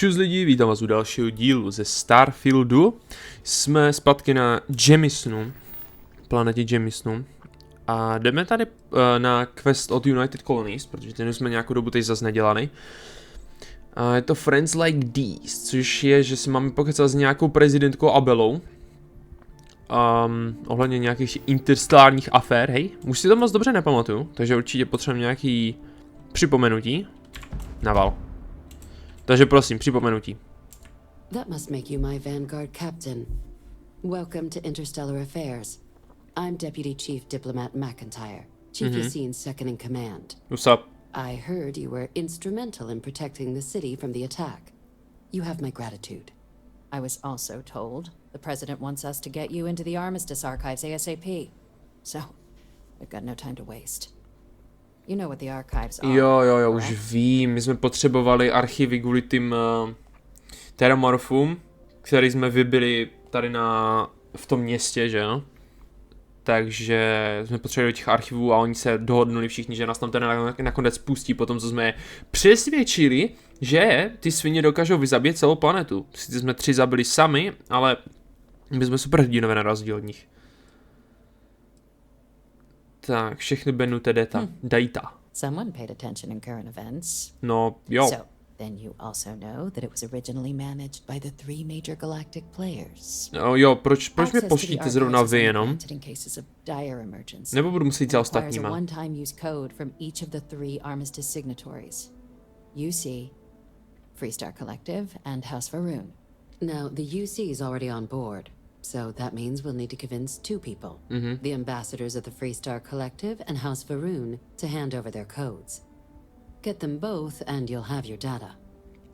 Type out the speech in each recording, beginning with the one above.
Čus lidi, vítám vás u dalšího dílu ze Starfieldu. Jsme zpátky na Jemisonu, planetě Jemisonu. A jdeme tady na quest od United Colonies, protože ten jsme nějakou dobu teď zase nedělali. A je to Friends Like These, což je, že si máme pokecat s nějakou prezidentkou Abelou. Ohledně nějakých interstellárních afér, hej. Už si to moc dobře nepamatuju, takže určitě potřebujeme nějaký připomenutí. Naval. Takže prosím, připomenutí. That must make you my Vanguard captain. Welcome to Interstellar Affairs. I'm Deputy Chief Diplomat McIntyre, Chief Yassine's second in command. What's up? I heard you were instrumental in protecting the city from the attack. You have my gratitude. I was also told the President wants us to get you into the Armistice archives ASAP. So, we've got no time to waste. You know what the archives are. Jo, už vím. My jsme potřebovali archivy kvůli tím terramorfům, který jsme vybili tady v tom městě, že jo? Takže jsme potřebovali těch archivů a oni se dohodnuli všichni, že nás tam teda nakonec pustí potom, co jsme je přesvědčili, že ty svině dokážou vyzabít celou planetu. Sice jsme 3 zabili sami, ale my jsme super hrdinové na rozdíl od nich. Tak, všechny benuté data. Someone paid attention in current events. No, jo. So, then you also know that it was originally managed by the 3 major galactic players. No jo, proč mě poštíte zrovna vy jenom? Nebo budu muset jít za ostatníma? One-time use code from each of the 3 armistice signatories. UC, Freestar Collective, and House Varun. Now, the UC is already on board, so that means we'll need to convince 2 people. The ambassadors of the Freestar Collective and House Varun to hand over their codes. Get them both and you'll have your data.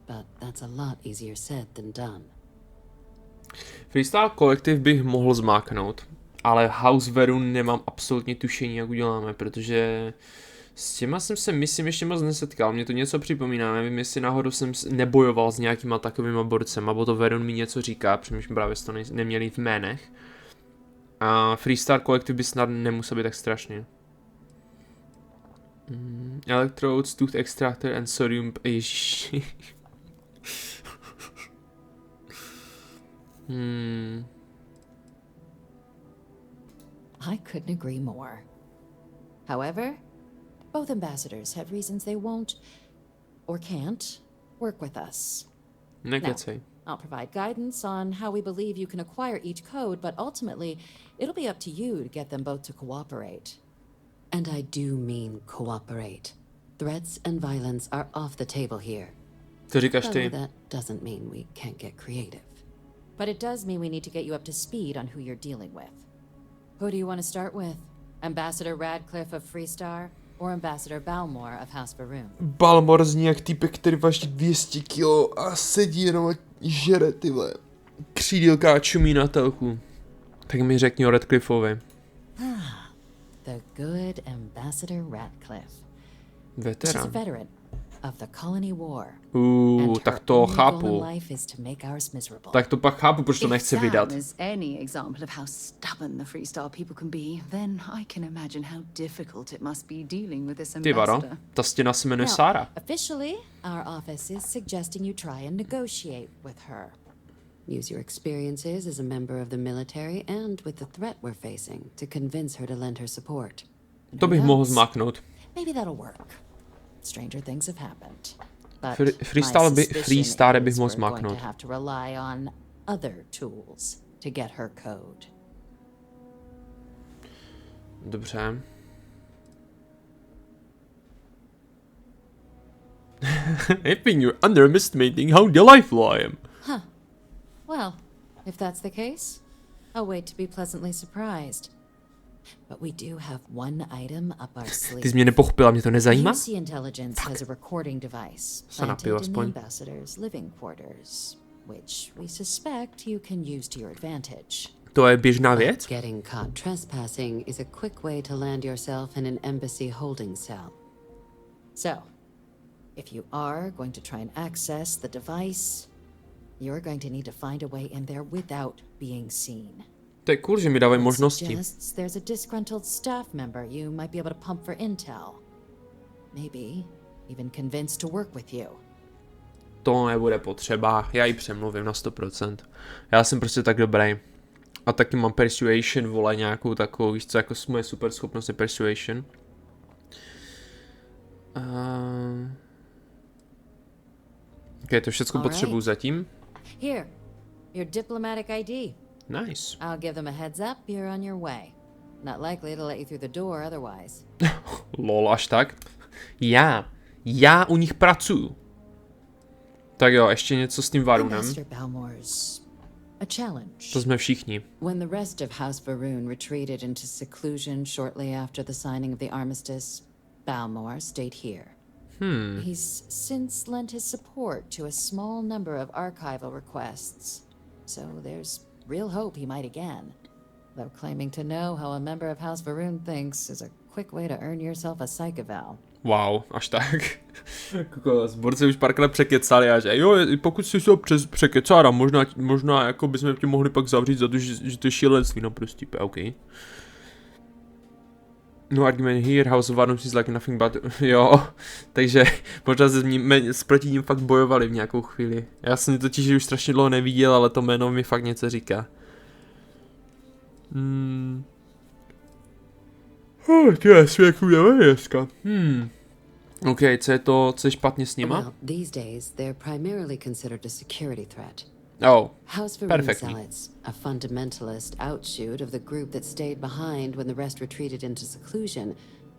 But that's a lot easier said than done. Freestyle Collective bych mohl zmáknout, ale House Varun nemám absolutně tušení, jak uděláme, protože s těma jsem se, myslím, ještě moc nesetkal. Mě to něco připomíná, nevím, jestli náhodou jsem nebojoval s nějakýma takovýma borcema, bo to Varun mi něco říká, přemýšlím právě, že to neměli v jménech. A Freestar Collective by snad nemusel být tak strašně. Electrodes, tooth extractor and sodium... Ježiši. I couldn't agree more. However, both ambassadors have reasons they won't, or can't, work with us. Nekecej. I'll provide guidance on how we believe you can acquire each code, but ultimately, it'll be up to you to get them both to cooperate. And I do mean cooperate. Threats and violence are off the table here. To říkáš ty. That doesn't mean we can't get creative. But it does mean we need to get you up to speed on who you're dealing with. Who do you want to start with? Ambassador Radcliffe of Freestar or Ambassador Balmore of House Varun? Balmore zní jak týpek, který váží 200 kilo a sedí jenom a žere, ty vole. Křídílka a čumí na telku. Tak mi řekni o Radcliffeovi. The good Ambassador Radcliffe. Veterán. She's a veteran of the Colony War. Tak to chápu. Tak to pak chápu, proč to nechce vydat. If Sam is any example of how stubborn the Freestar people can be, then I can imagine how difficult it must be dealing with this Ty varo, ambassador. ta stěna se jmenuje Sára. Officially, our office is suggesting you try and negotiate with her. Use your experiences as a member of the military and with the threat we're facing to convince her to lend her support. To bych mohl zmáknout. Maybe that'll work. Stranger things have happened. Freestar bych mohl zmáknout. Have to rely on other tools to get her code. Dobře. I think you're underestimating how delightful I am. Huh. Well, if that's the case, I'll wait to be pleasantly surprised. But we do have one item up our sleeve. Ty jsi mě nepochopila, mě to nezajímá? UC Intelligence has a recording device planted in the ambassador's living quarters, which we suspect you can use to your advantage. To je běžná věc? Getting caught trespassing is a quick way to land yourself in an embassy holding cell. So, if you are going to try and access the device, you're going to need to find a way in there without being seen. To je cool, že mi dávají možnosti. There's a disgruntled staff member you might be able to pump for intel. Maybe even convince to work with you. to nebude potřeba, já ji přemluvím na 100%. Já jsem prostě tak dobrý. A taky mám persuasion, vole, nějakou takovou, víš co, jako moje super schopnost je persuasion. Ok, to všechno potřebuju zatím. Here, your diplomatic ID. Nice. I'll give them a heads up, you're on your way. Not likely to let you through the door otherwise. Lol, až tak. Já u nich pracuju. Tak jo, ještě něco s tím Varunem. A challenge. To jsme všichni. When the rest of House Varun retreated into seclusion shortly after the signing of the armistice, Balmor stayed here. He's since lent his support to a small number of archival requests, so there's real hope he might again. Though claiming to know how a member of House Varun thinks is a quick way to earn yourself a psych eval. Wow, až tak. Zborci už párkrát překecali a že jo, pokud si to překecat a možná jako bychom tě mohli pak zavřít za to, že to je šílenství, no prostě, ok. No argument here, House of Varun is like nothing but, jo, takže možná se proti ním fakt bojovali v nějakou chvíli. Já jsem totiž už strašně dlouho neviděl, ale to jméno mi fakt něco říká. To je svěku dneska. Ok, co je špatně s nima? Well, these days they're primarily considered a security threat. Oh, House Varun Zealots, a fundamentalist outshoot of the group that stayed behind when the rest retreated into seclusion,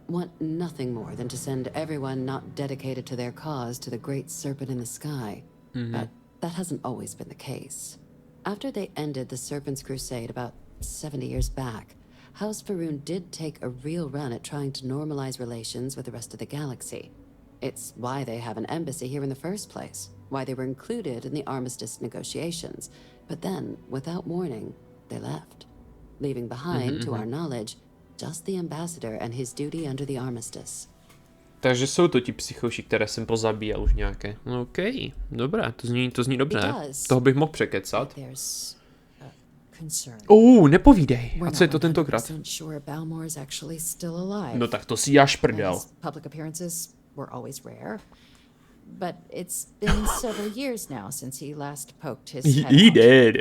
want nothing more than to send everyone not dedicated to their cause to the great serpent in the sky. But that hasn't always been the case. After they ended the Serpent's Crusade about 70 years back, House Varun did take a real run at trying to normalize relations with the rest of the galaxy. It's why they have an embassy here in the first place, why they were included in the armistice negotiations. But then, without warning, they left, leaving behind, to our knowledge, just the ambassador and his duty under the armistice. Takže jsou to ti psychoši, které jsem pozabíjel už nějaké. OK, dobré, to zní dobře. Toho bych mohl překecat. Nepovídej. A co je to tentokrát? No tak to si já šprdel. Public appearances were always rare. But it's been several years now since he last poked his head He out. did.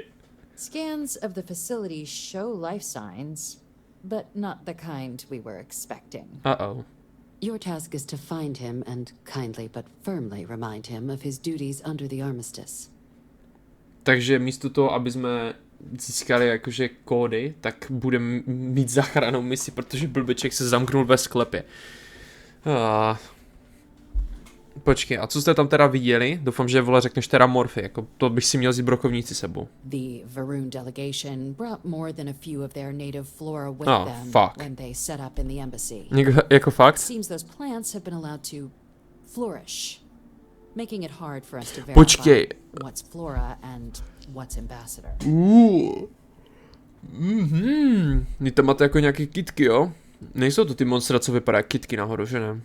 Scans of the facility show life signs, but not the kind we were expecting. Uh-oh. Your task is to find him and kindly but firmly remind him of his duties under the armistice. Takže místo toho, aby jsme získali jakože kódy, tak budeme mít záchrannou misi, protože blbeček se zamknul ve sklepě. Počkej, a co jste tam teda viděli? Doufám, že vole řekneš teda morfy, jako to bych si měl vzít brokovníci sebou. The Varun delegation brought more than a few of their native flora with them when they set up in the embassy. Jako fakt? Seems those plants have been allowed to flourish, making it hard for us to verify what's flora and what's ambassador. Vy tam máte jako nějaký kytky, jo? Nejsou to ty monstra, co vypadají kytky nahoru, že ne?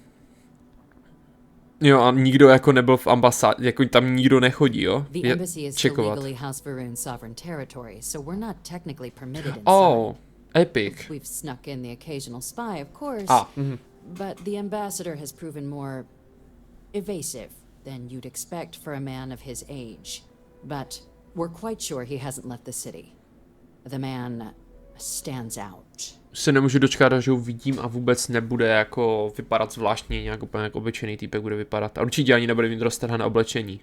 Jo, a nikdo jako nebyl v ambasádě, jako tam nikdo nechodí, jo? The embassy is still legally House Varun sovereign territory, so we're not technically permitted inside. Oh, epic. We've snuck in the occasional spy, of course, but the ambassador has proven more evasive than you'd expect for a man of his age. But we're quite sure he hasn't left the city. The man stands out. Se nemůžu dočkat, že ho vidím a vůbec nebude jako vypadat zvláštně, nějak úplně jako obyčejný týpek bude vypadat. A určitě ani nebude mít roztrhané oblečení.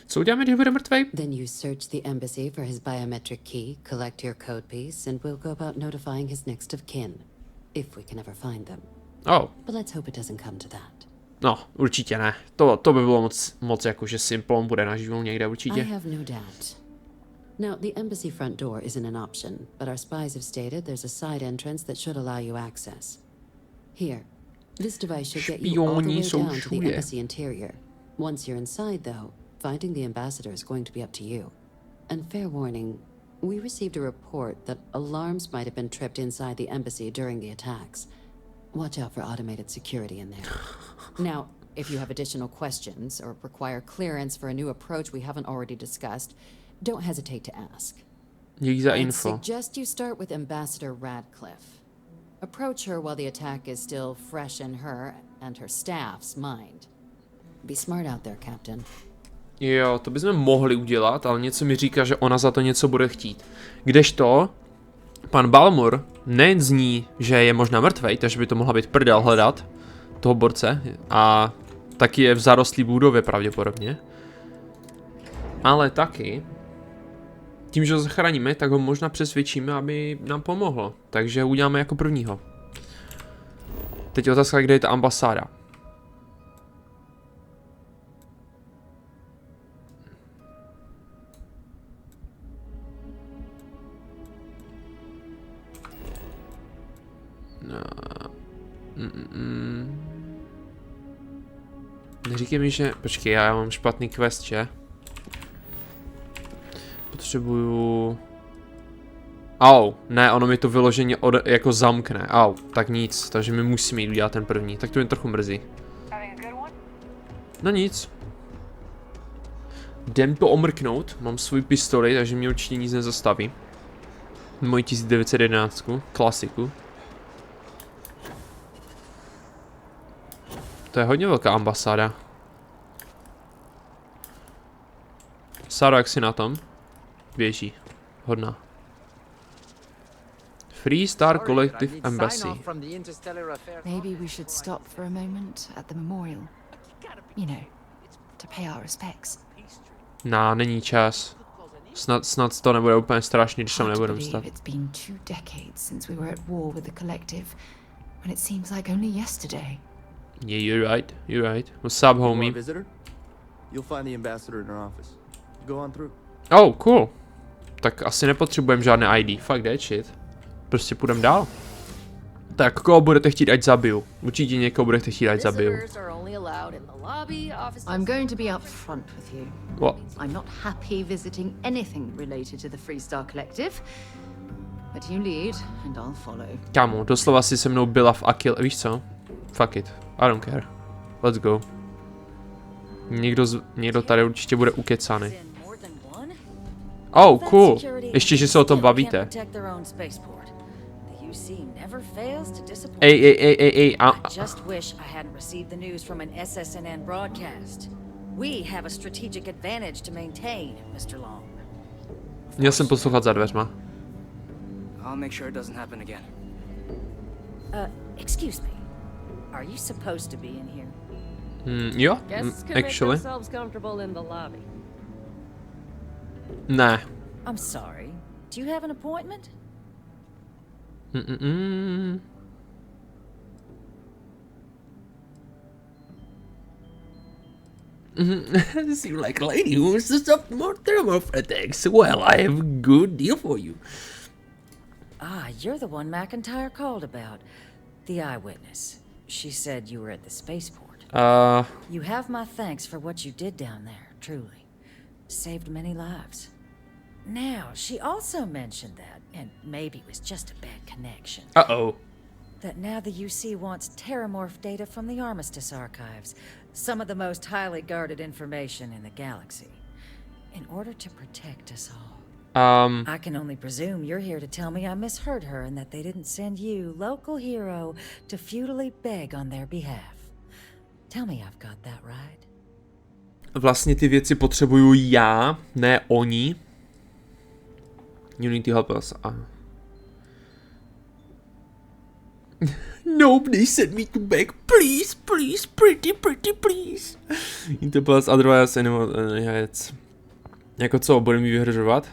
Co uděláme, když bude mrtvej? Then you search the embassy for his biometric key, collect your code piece, and we'll go about notifying his next of kin, if we can ever find them. Oh. But let's hope it doesn't come to that. No, určitě ne. To by bylo moc jakože simple, on bude naživu někde určitě. I have no doubt. Now, the embassy front door isn't an option, but our spies have stated there's a side entrance that should allow you access. Here, this device should get you all the way down to the embassy interior. Once you're inside, though, finding the ambassador is going to be up to you. And fair warning, we received a report that alarms might have been tripped inside the embassy during the attacks. Watch out for automated security in there. Now, if you have additional questions or require clearance for a new approach we haven't already discussed, don't hesitate to ask. I'd suggest you start with Ambassador Radcliffe. Approach her while the attack is still fresh in her and her staff's mind. Be smart out there, Captain. Jo, to bychom mohli udělat, ale něco mi říká, že ona za to něco bude chtít. Kdežto, pan Balmor nejen zní, že je možná mrtvej, takže by to mohla být prdel hledat toho borce a taky je v zarostlý budově pravděpodobně. Ale taky, tím, že ho zachráníme, tak ho možná přesvědčíme, aby nám pomohlo. Takže ho uděláme jako prvního. Teď je otázka, kde je ta ambasáda. Neříkej mi, že... Počkej, já mám špatný quest, že? Potřebuju... Au, ne, ono mi to vyloženě jako zamkne. Au, tak nic, takže my musíme jít udělat ten první. Tak to mě trochu mrzí. No nic. Jdem to omrknout, mám svůj pistoli, takže mě určitě nic nezastaví. Moji 1911, klasiku. To je hodně velká ambasáda. Sáro, jak si na tom? Běží. Hodná. Free Star Collective Embassy. Maybe we should stop for a moment at the memorial. You know, to pay our respects. Není čas. Snad to nebude úplně strašný, když tam nebudeme stát. It's been 2 decades since we were at war with the collective, when it seems like only yesterday. Yeah, you're right. You're right. What's up, homie? You'll find the ambassador in her office. Go on through. Oh, cool. Tak asi nepotřebujeme žádné ID. Fuck that shit. Prostě půjdeme dál. Tak, koho budete chtít, ať zabiju? Určitě někoho budete chtít, ať zabiju. I'm going to be up front with you. What? I'm not happy visiting anything related to the Free Star Collective, but you lead and I'll follow. Kámo, doslova si se mnou byla v Akil, víš co? Fuck it, I don't care. Let's go. Někdo tady určitě bude ukecaný. Oh, cool. Ještě, že se o tom bavíte. Ej. I just wish I hadn't received the news from an SSNN broadcast. We have a strategic advantage to maintain, Mr. Long. Měl jsem poslouchat za dveřma. I'll make sure it doesn't happen again. Excuse me. Are you supposed to be in here? Jo, actually. Ne. I'm sorry. Do you have an appointment? Seem like a lady who wants to stop more thermal attacks. Well, I have a good deal for you. Ah, you're the one McIntyre called about. The eyewitness. She said you were at the spaceport. You have my thanks for what you did down there, truly. Saved many lives. Now, she also mentioned that, and maybe it was just a bad connection. Uh-oh. That now the UC wants terramorph data from the Armistice archives, some of the most highly guarded information in the galaxy, in order to protect us all. I can only presume you're here to tell me I misheard her and that they didn't send you, local hero, to futilely beg on their behalf. Tell me I've got that right. Vlastně ty věci potřebuju já, ne oni. You need to help us. Nobody sent me to beg. Please, please, pretty, please. Interpels otherwise anyone. Jako co, budeme mi vyhrožovat?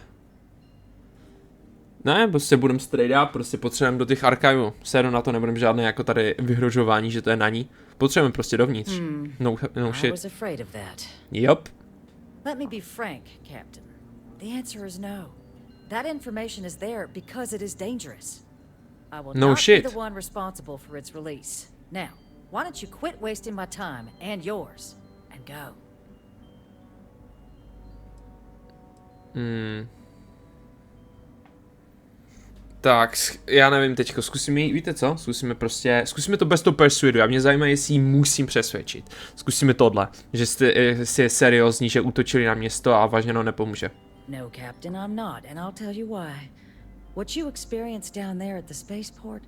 Ne, prostě budeme straight up, prostě potřebujeme do těch archivů. Séru na to nebudeme žádné jako tady vyhrožování, že to je na ní. Potřebujeme prostě dovnitř. No shit. I was afraid of that. Yep. Let me be frank, Captain. The answer is no. That information is there because it is dangerous. I will not be the one responsible for its release. Now, why don't you quit wasting my time and yours and go? Tak, já nevím teďko, víte co? Zkusíme to bez toho persuadu, a mě zajímá, jestli jí musím přesvědčit. Zkusíme tohle, že jestli je seriózní, že útočili na město a vážně nám nepomůže. No, Captain, I'm not, and I'll tell you why. What you experienced down there at the spaceport,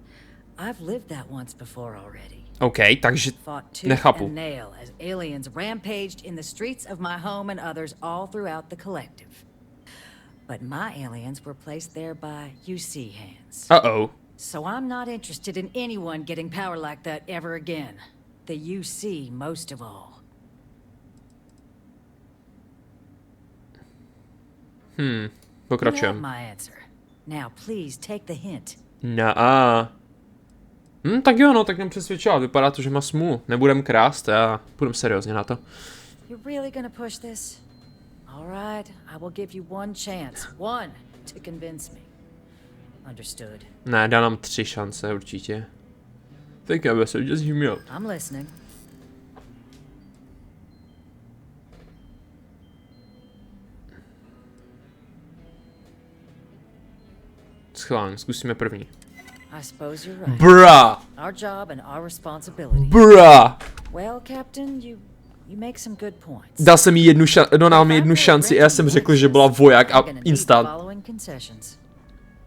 I've lived that once before already. OK, takže Fought tooth nechápu. and nail as aliens rampaged in the streets of my home and others all throughout the collective. But my aliens were placed there by UC hands. Uh-oh. So I'm not interested in anyone getting power like that ever again. The UC most of all. Pokračujem. You have my answer. Now please take the hint. Naa. Tak jo, no, tak mě přesvědčila. Vypadá to, že má smůlu. Nebudem krást, já půjdem seriózně na to. You're really gonna push this? All right, I will give you one chance. One to convince me. Understood. Ne, dá nám 3 šance, určitě. Think about it, just hear me out. I'm listening. Schválně, zkusíme první. I suppose you're right. Bra! Our job and our responsibility. Bra! Well, Captain, you make some good points. Dal jsem jí dodal mi jednu šanci a já jsem řekl, že byla voják a instant. Following concessions.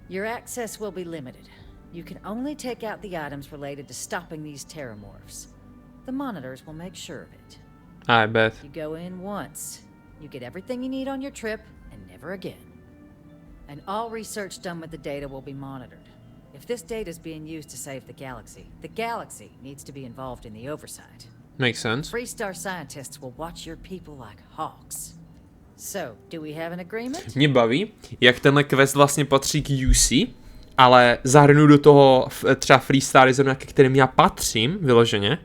Your access will be limited. You can only take out the items related to stopping these terramorphs. The monitors will make sure of it. I bet. You go in once. You get everything you need on your trip, and never again. And all research done with the data will be monitored. If this data is being used to save the galaxy needs to be involved in the oversight. Makes sense. Freestar scientists will watch your people like hawks. So, do we have an agreement? Mě baví, jak tenhle quest vlastně patří k UC, ale zahrnu do toho třeba Freestar zrovna, ke kterým já patřím, vyloženě.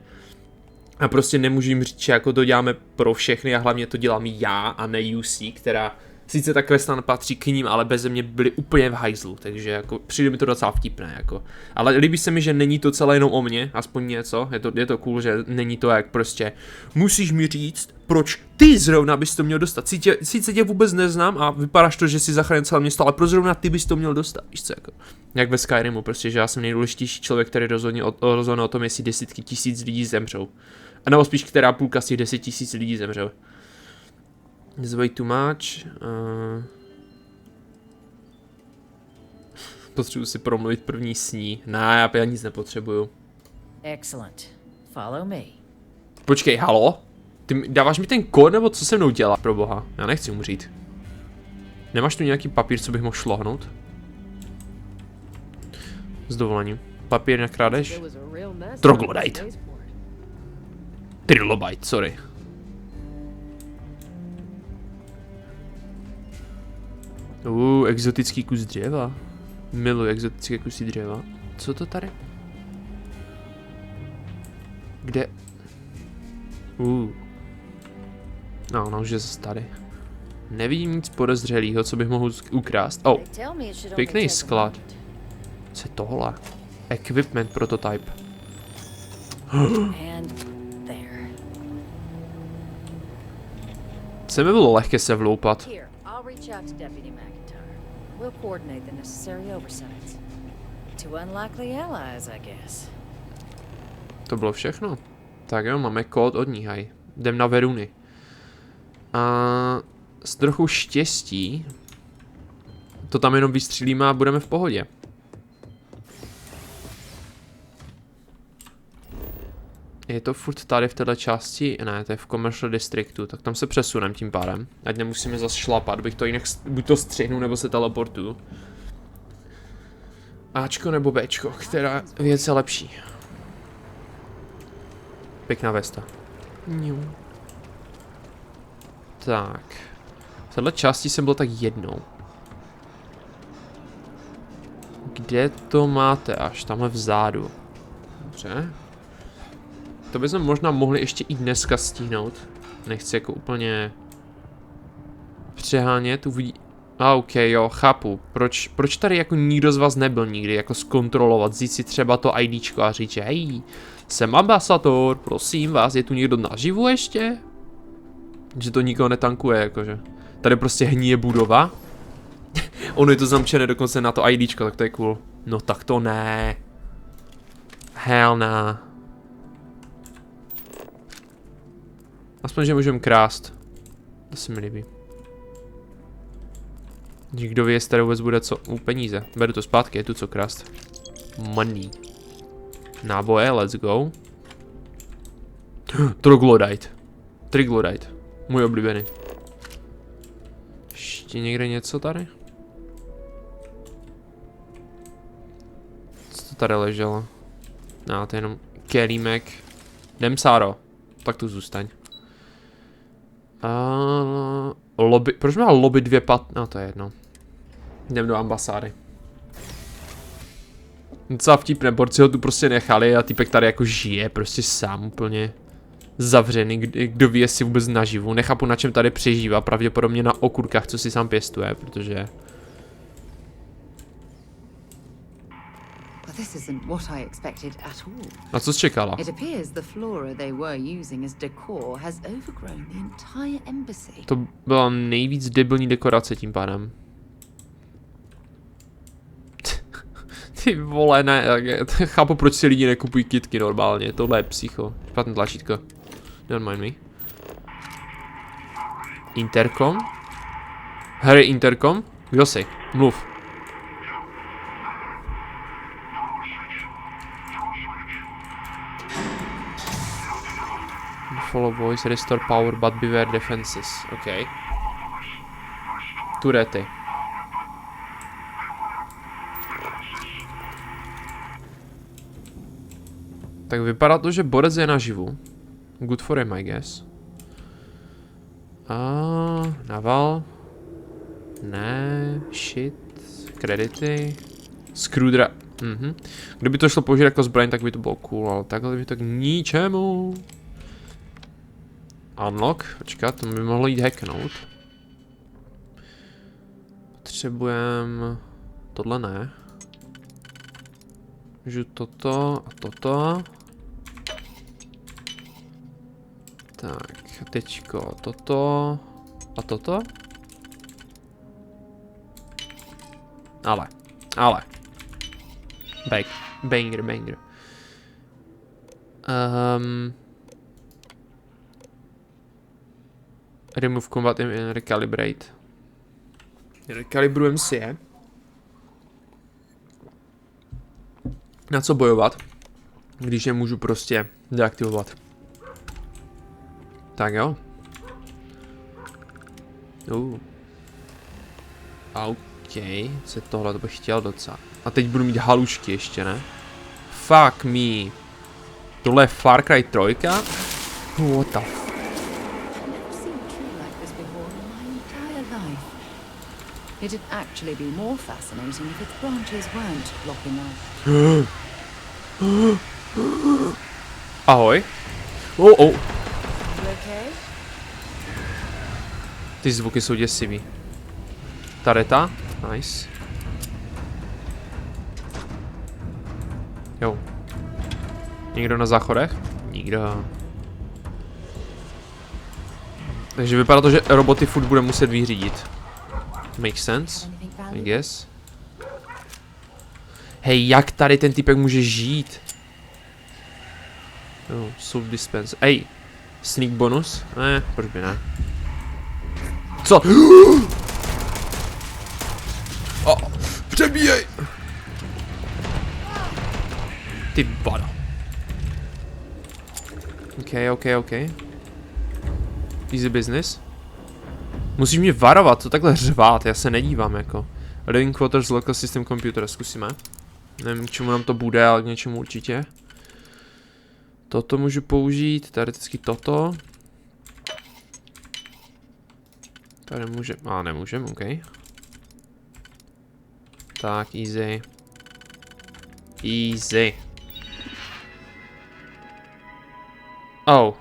A prostě nemůžu jim říct, že jako to děláme pro všechny a hlavně to dělám já a ne UC, která sice ta questa patří k ním, ale beze mě byli úplně v hajzlu, takže jako přijde mi to docela vtipné, jako. Ale líbí se mi, že není to celé jenom o mně, aspoň něco, je to cool, že není to jak prostě musíš mi říct, proč ty zrovna bys to měl dostat. Sice tě vůbec neznám a vypadáš to, že si zachránil celé město, ale proč zrovna ty bys to měl dostat, víš co, jako. Jak ve Skyrimu, prostě, že já jsem nejdůležitější člověk, který rozhodne o tom, jestli desítky tisíc lidí zemřou. A nebo spíš, která půlka z těch 10 000 lidí zemřou. It's way too much. Potřebuji si promluvit první sní. Ne, já nic nepotřebuju. Excellent. Follow me. Počkej, halo? Ty dáváš mi ten kód, nebo co se mnou dělá, pro boha? Já nechci umřít. Nemáš tu nějaký papír, co bych mohl šlohnout? S dovolením. Papír na krádež? Troglodyte. Trilobite, sorry. Exotický kus dřeva. Miluji exotické kusy dřeva. Co to tady? Kde? No, už je zase tady. Nevidím nic podezřelého, co bych mohl ukrást. Pěkný sklad. Co je tohle? Equipment prototype. Se mi bylo lehké se vloupat. To bylo všechno. Tak jo, máme kód od ní, haj. Jdem na Veruny. A s trochu štěstí to tam jenom vystřílíme a budeme v pohodě. Je to furt tady v této části? Ne, to je v Commercial Districtu, tak tam se přesunem tím pádem. Ať nemusíme zase šlapat, bych to jinak buď to střihnu, nebo se teleportuju. Ačko nebo Bčko, která věc je lepší. Pěkná vesta. Tak. V této části jsem byl tak jednou. Kde to máte až? Tamhle vzadu. Dobře. To bychom možná mohli ještě i dneska stihnout. Nechci jako úplně přehánět, uvidí. OK, jo, chápu. Proč tady jako nikdo z vás nebyl nikdy jako zkontrolovat, vzít si třeba to IDčko a říct, že hej, jsem ambasador, prosím vás, je tu někdo naživu ještě? Že to nikoho netankuje, jakože. Tady prostě hníje budova. Ono je to zamčené dokonce na to IDčko, tak to je cool. No tak to ne. Hell nah. Aspoň, že můžeme krást. To se mi líbí. Kdo ví, jestli tady vůbec bude co? Peníze. Beru to zpátky, je tu co krást. Money. Náboje, let's go. Troglodyte. Můj oblíbený. Ještě někde něco tady? Co to tady leželo? No, to je jenom kelímek. Jdem, Sáro. Tak tu zůstaň. Lobby. Proč má lobby 2 No, to je jedno. Jdem do ambasády. Docela vtipné, borci ho tu prostě nechali a týpek tady jako žije, prostě sám úplně zavřený, kdo ví, jestli vůbec naživu. Nechápu, na čem tady přežívá, pravděpodobně na okurkách, co si sám pěstuje, protože... This isn't what I expected at all. A co jsi čekala? It appears the flora they were using as decor has overgrown the entire embassy. To byla nejvíc debilní dekorace tím pádem. Ty vole, ne, chápu, proč si lidi nekupují kitky normálně, tohle je psycho. Špatné tlačítko. Don't mind me. Intercom? Harry, intercom? Kdo jsi? Mluv. Follow voice, restore power, but beware defenses. OK. Turety. Tak vypadá to, že borec je naživu. Good for him, I guess. Naval. Ne, shit. Kredity. Screwdriver. Kdyby to šlo použít jako zbraň, tak by to bylo cool, ale takhle by to k ničemu. Unlock, počkat, to by mohlo jít hacknout. Potřebujeme... Tohle ne. Můžu toto a toto. Tak, teďko toto a toto. Ale. Banger. Remove combat and recalibrate. Rekalibrujeme si je. Na co bojovat, když je můžu prostě deaktivovat. Tak jo. OK, co tohle to bych chtěl docela. A teď budu mít halušky ještě, ne? Fuck me. Tohle je Far Cry 3? What the f... It'd actually be more fascinating if its branches weren't blocking out. Ahoj. You okay? Ty zvuky jsou děsivý. Tareta, nice. Jo. Někdo na záchodech? Nikdo. Takže vypadá to, že roboty furt bude muset vyřídit. Makes sense, I guess. Hej, jak tady ten typek může žít? Oh, jsou dispense. Hej, sneak bonus? Ne, proč by ne? Co? Přebíjej! Ty bada. OK. Easy business. Musíš mě varovat, co takhle řvát, já se nedívám jako. Living Quarters Local System Computer, zkusíme. Nevím, k čemu nám to bude, ale k něčemu určitě. Toto můžu použít, teoreticky toto. Tady můžem, nemůžem, OK. Tak, easy. Oh.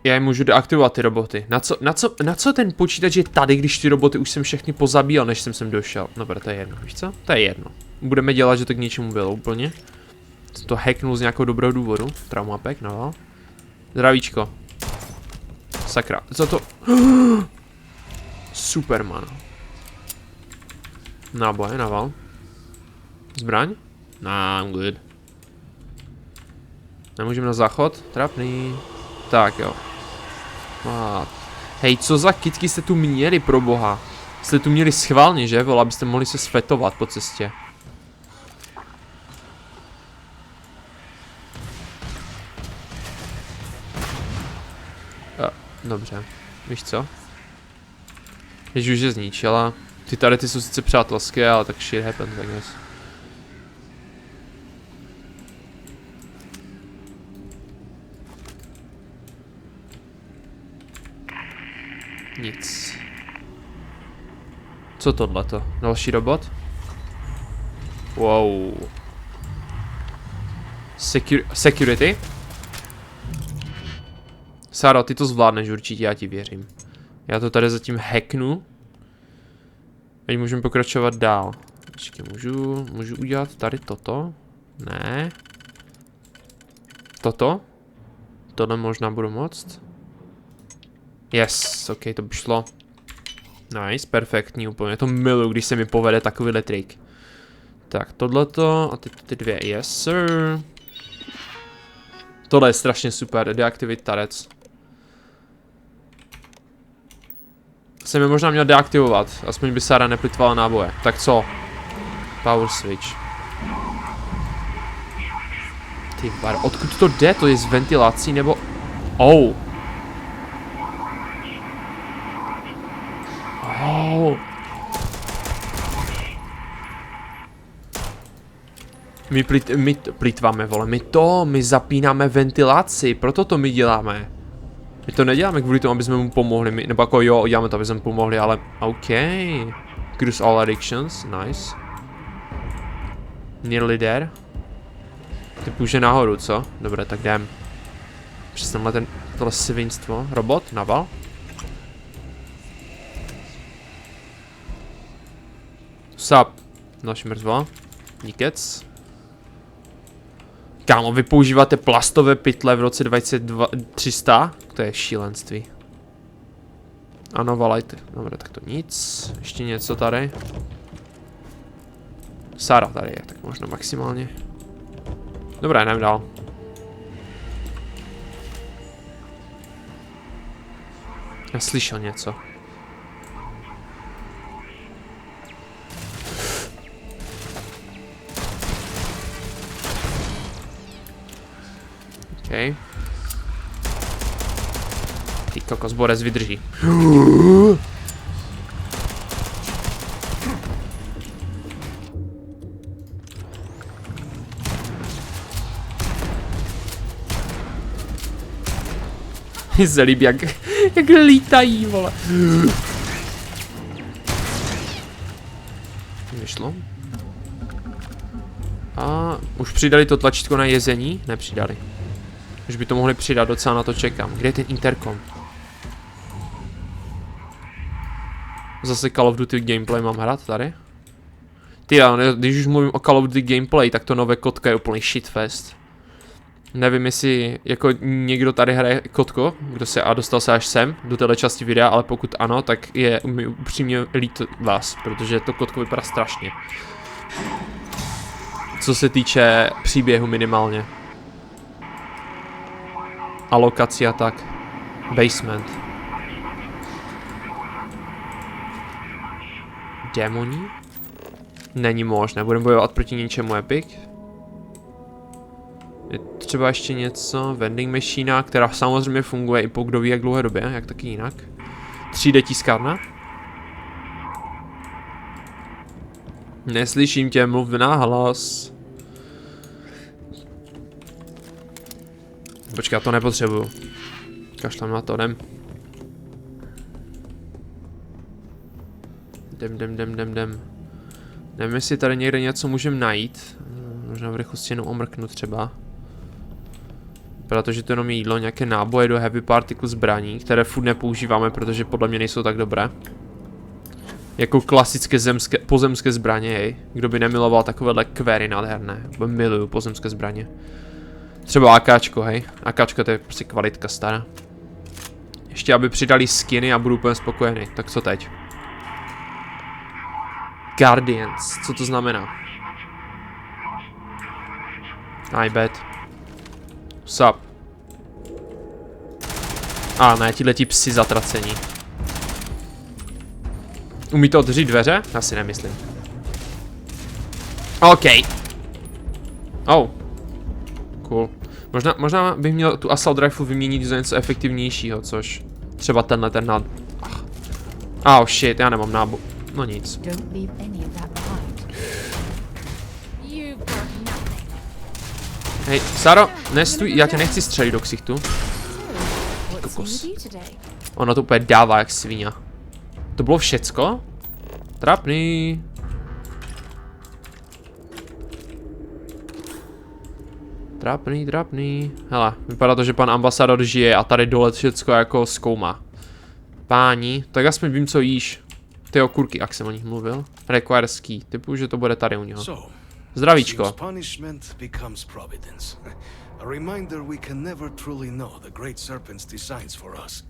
Já je můžu deaktivovat ty roboty. Na co ten počítač je tady, když ty roboty už jsem všechny pozabíjel, než jsem sem došel? Dobré, to je jedno, víš co? To je jedno. Budeme dělat, že to k něčemu bylo úplně. Jsem to hacknul z nějakého dobrého důvodu. Traumapek, no. Zdravíčko. Sakra, co to? Superman. Náboje, naval. Zbraň? Nah, I'm good. Nemůžeme na záchod? Trapný. Tak jo. Hej, co za kitky jste tu měli, pro boha? Jste tu měli schválně, že? Vole, abyste mohli se svetovat po cestě. Dobře. Víš co? Když už je zničila. Ty tady ty jsou sice přátelské, ale tak shit happens, I guess. Nic. Co tohleto? Další robot? Wow. Security? Sáro, ty to zvládneš určitě, já ti věřím. Já to tady zatím hacknu. Teď můžeme pokračovat dál. Počkej, můžu udělat tady toto? Ne. Toto? Tohle možná budu moct. Yes, ok, to by šlo. Nice, perfektní úplně. To miluji, když se mi povede takovýhle trik. Tak, tohleto a ty dvě, yes sir. Tohle je strašně super, deactivate tarec. Jsem je možná měl deaktivovat, aspoň by Sara neplitvala náboje. Tak co? Power switch. Ty bar, odkud to jde? To je z ventilací nebo... Oh. Oh. My plitváme, vole, my zapínáme ventilaci, proto to my děláme. My to neděláme kvůli tomu, aby jsme mu pomohli, nebo jako jo, děláme to, aby jsme mu pomohli, ale OK. Cruise all addictions, nice. Nearly there. Ty půjde nahoru, co? Dobré, tak jdem. Přes tohle svinstvo. Robot, naval. Sup. Další mrtvo. Díkec. Kámo, vy používáte plastové pytle v roce 2300? To je šílenství. Ano, valajte. Dobře, tak to nic. Ještě něco tady. Sara tady je, tak možná maximálně. Dobré, jdem dál. Já slyšel něco. Okay. Ty kokos, Borec vydrží. Mně se líbí, jak lítají, vole. Vyšlo. A už přidali to tlačítko na jezení? Nepřidali. Už by to mohli přidat, docela na to čekám. Kde je ten interkom? Zase Call of Duty gameplay mám hrát tady? Ty, když už mluvím o Call of Duty gameplay, tak to nové kotka je úplný shitfest. Nevím, jestli jako někdo tady hraje kotko, kdo se a dostal se až sem do téhle části videa, ale pokud ano, tak je mi upřímně líto vás, protože to kotko vypadá strašně. Co se týče příběhu minimálně. A lokaci a tak. Basement. Démoni? Není možné, budeme bojovat proti něčemu epic. Je třeba ještě něco, vending machine, která samozřejmě funguje i po kdo ví jak dlouhé době, jak taky jinak. 3D tiskárna. Neslyším tě, mluv nahlas. Počkej, já to nepotřebuju. Kašlám na to, jdem. Jdem. Nevím, jestli tady někde něco můžeme najít. Možná v rychlosti jenom omrknu třeba. Protože to jenom jídlo, nějaké náboje do heavy particle zbraní, které furt nepoužíváme, protože podle mě nejsou tak dobré. Jako klasické pozemské zbraně, hej. Kdo by nemiloval takovéhle kvéry nádherné. Miluju pozemské zbraně. Třeba AKčko, hej. AKčko to je prostě kvalitka stará. Ještě aby přidali skiny a budu úplně spokojený. Tak co teď? Guardians, co to znamená? I bet. Sup. A ne, tihleti psi zatracení. Umí to otevřít dveře? Já si nemyslím. OK. Oh. Cool. Možná bych měl tu assault rifle vyměnit za něco efektivnějšího, což Třeba tenhle ten nad... Oh shit, já nemám náboj. No nic. Hej, Saro, nestůj, já tě nechci střelit do ksichtu. Kokos. Ono to úplně dává jak svině. To bylo všecko? Trapný. Trapný. Hele, vypadá to, že pan ambasador žije a tady dole všecko jako zkoumá. Páni, tak aspoň vím, co jíš. Ty okurky, jak jsem o nich mluvil. Requires key, typu, že to bude tady u něho. Zdravíčko. A reminder we can never truly know the great serpent's designs for us.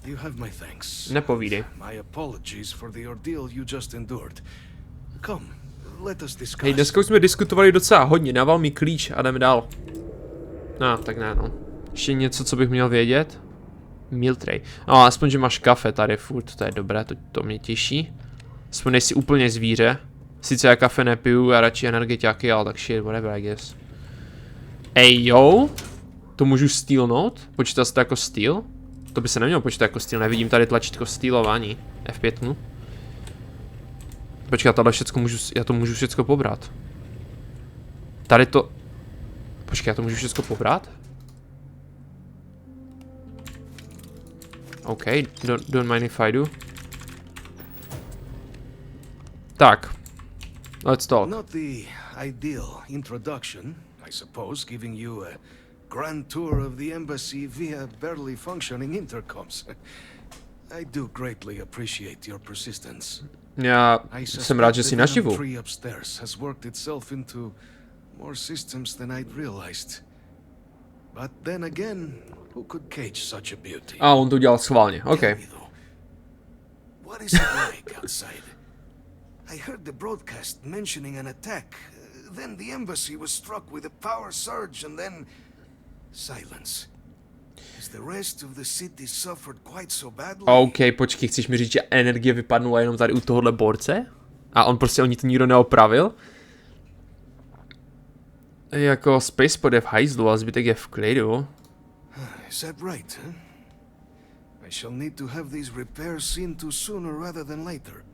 You have my thanks. Nepovídej. My apologies for the ordeal you just endured. Come, let us discuss. Hej, dneska už jsme diskutovali docela hodně, dával mi klíč a jdeme dál. No, tak ne, no. Ještě něco, co bych měl vědět? Meal tray. No, aspoň, že máš kafe tady furt, to je dobré, to mě těší. Aspoň nejsi úplně zvíře. Sice já kafe nepiju, já radši energetiáky, ale tak shit, whatever, I guess. Ej, jo? To můžu stealnout? Počítá se to jako steal? To by se nemělo počítat jako steal, nevidím tady tlačítko stealování. F5. Počkej, já to můžu všecko pobrat. Tady to... Počkej, já to můžu všecko pobrat? OK, don't mind if I do. Tak. Let's talk. Not the ideal introduction, I suppose, giving you a grand tour of the embassy via barely functioning intercoms. I do greatly appreciate your persistence. Já jsem rád, že jsi naživu. Upstairs has worked itself into more systems than I'd realized. But then again, who could cage such a beauty? A on to udělal schválně, OK. What is it like outside? I heard the broadcast mentioning an attack. Then the embassy was struck with a power surge and then silence. Has the rest of the city suffered quite so badly? OK, počkej, chceš mi říct, že energie vypadnula jenom tady u tohohle borce? A on prostě oni to nikdo neopravil? Jako spacepod je v hajzlu a zbytek je v klidu. Is that right, huh? I shall need to have these repairs seen to sooner rather than later.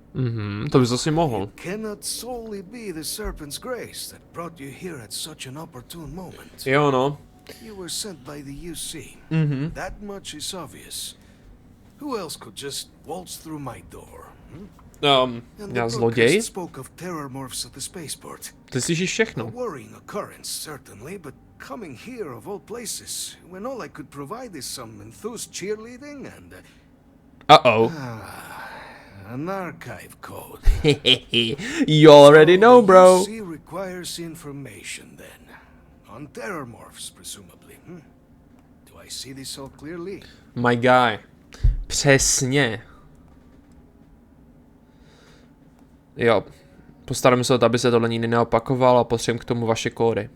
To bys asi mohl. It cannot solely be the serpent's grace that brought you here at such an opportune moment. Jo, no. You were sent by the UC. That much is obvious. Who else could just waltz through my door? Já zloděj? Spoke of terror morphs at the spaceport. Ty slyšíš všechno. A worrying occurrence, certainly, but coming here of all places, when all I could provide is some enthused cheerleading and... An archive code. You already know, bro. UC requires information then. On terror morphs, presumably. Do I see this all clearly? My guy. Přesně. Jo. Postaráme se o to, aby se tohle nikdy neopakovalo a potřebujeme k tomu vaše kódy.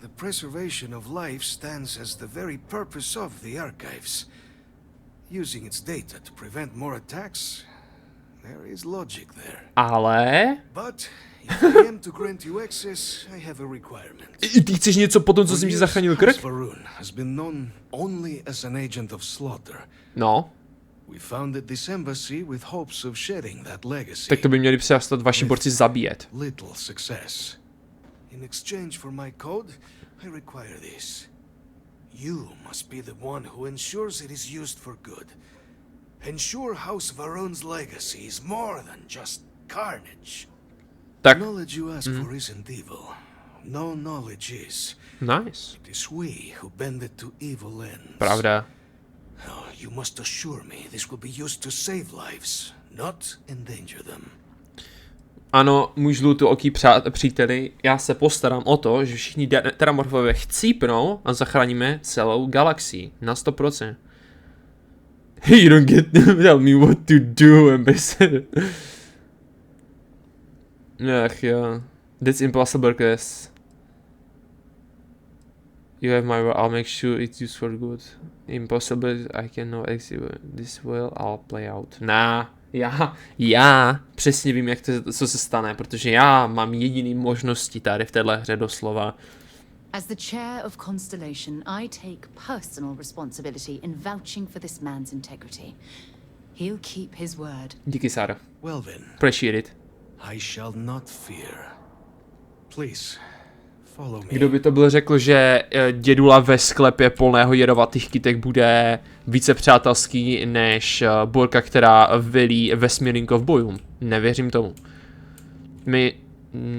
The preservation of life stands as the very purpose of the archives. Using its data to prevent more attacks, there is logic there. Ale... But if I am to grant you access, I have a requirement. Ty chceš něco po tom, co jsem ti zachránil krk? Varun has been known only as an agent of slaughter. No. We founded this embassy with hopes of shedding that legacy. Tak to by měli přestat vaši borci zabíjet. Little success. In exchange for my code, I require this. You must be the one who ensures it is used for good. Ensure House Varun's legacy is more than just carnage. Tak. Knowledge you ask for isn't evil. No knowledge is. Nice. It is we who bend it to evil ends. Pravda. Oh, you must assure me this will be used to save lives, not endanger them. Ano, můj žlutooký příteli, já se postarám o to, že všichni teramorfové chcípnou a zachráníme celou galaxii. Na 100%. You don't get to tell me what to do, ambassador. Ach jo. That's impossible, guys. You have my word, I'll make sure it's used for good. Impossible, I can know this will all play out. Nah. Já přesně vím, jak co se stane, protože já mám jediný možnosti tady v téhle hře doslova. As the chair of Constellation, I take personal responsibility in vouching for this man's integrity. He'll keep his word. Díky, Sára. Well then, Appreciate it. I shall not fear. Please, follow me. Kdo by to byl řekl, že dědula ve sklepě plného jedovatých kytek bude více přátelský než burka, která velí vesmírným kovbojům? Nevěřím tomu. My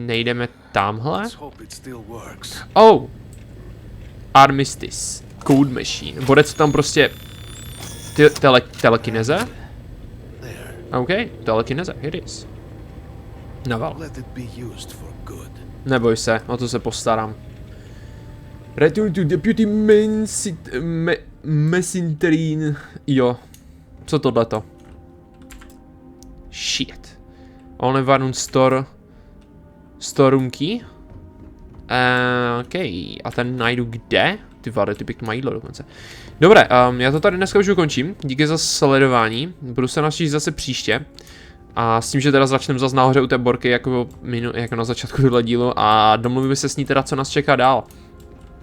nejdeme tamhle? Let's hope it still works. Oh! Armistice. Code machine. Bude co tam prostě... telekineze? OK, telekineze, here it is. Naval. Let it be used for good. Neboj se, o to se postarám. Return to deputy messinterine. Jo. Co tohleto? Shit. Only one store room key. OK. A ten najdu kde? Ty vady, ty pěkně jídlo dokonce. Dobré, já to tady dneska už ukončím. Díky za sledování. Budu se našít zase příště. A s tím, že teda začneme zase nahoře u té borky jako na začátku tohle dílu a domluvíme se s ní teda, co nás čeká dál.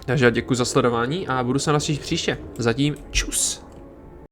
Takže děkuji za sledování a budu se našít příště. Zatím čus.